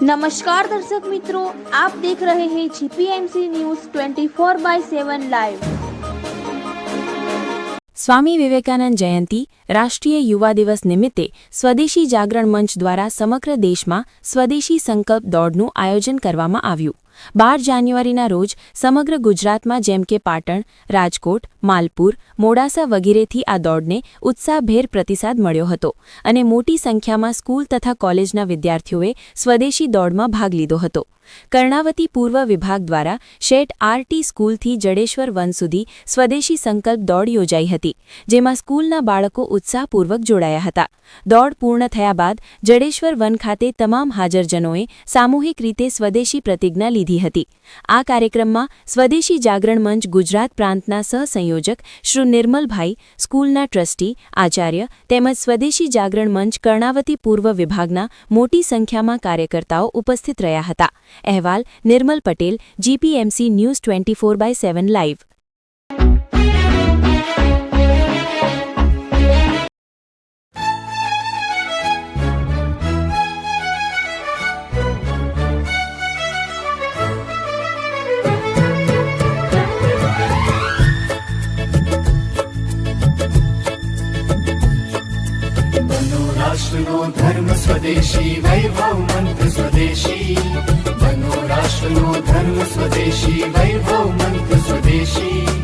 नमस्कार दर्शक मित्रों, आप देख रहे हैं जीपीएमसी न्यूज 24/7 लाइव। સ્વામી વિવેકાનંદ જયંતિ રાષ્ટ્રીય યુવા દિવસ નિમિત્તે સ્વદેશી જાગરણ મંચ દ્વારા સમગ્ર દેશમાં સ્વદેશી સંકલ્પ દોડનું આયોજન કરવામાં આવ્યું। 12 જાન્યુઆરીના રોજ સમગ્ર ગુજરાતમાં જેમ કે પાટણ, રાજકોટ, માલપુર, મોડાસા વગેરેથી આ દોડને ઉત્સાહભેર પ્રતિસાદ મળ્યો હતો અને મોટી સંખ્યામાં સ્કૂલ તથા કોલેજના વિદ્યાર્થીઓએ સ્વદેશી દોડમાં ભાગ લીધો હતો। કર્ણાવતી પૂર્વ વિભાગ દ્વારા શેઠ આરટી સ્કૂલથી જડેશ્વર વન સુધી સ્વદેશી સંકલ્પ દોડ યોજાઈ હતી, જેમાં સ્કૂલના બાળકો ઉત્સાહપૂર્વક જોડાયા હતા। દોડ પૂર્ણ થયા બાદ જડેશ્વર વન ખાતે તમામ હાજરજનોએ સામૂહિક રીતે સ્વદેશી પ્રતિજ્ઞા લીધી હતી। આ કાર્યક્રમમાં સ્વદેશી જાગરણ મંચ ગુજરાત પ્રાંતના સહસંયોજક શ્રી નિર્મલભાઈ, સ્કૂલના ટ્રસ્ટી, આચાર્ય તેમજ સ્વદેશી જાગરણ મંચ કર્ણાવતી પૂર્વ વિભાગના મોટી સંખ્યામાં કાર્યકર્તાઓ ઉપસ્થિત રહ્યા હતા। અહેવાલ નિર્મલ પટેલ, જીપીએમસી ન્યૂઝ 24/7 લાઈવ। राष्ट्रनो धर्म स्वदेशी, वैभव मंत्र स्वदेशी। बनो राष्ट्रनो धर्म स्वदेशी, वैभव मंत्र स्वदेशी।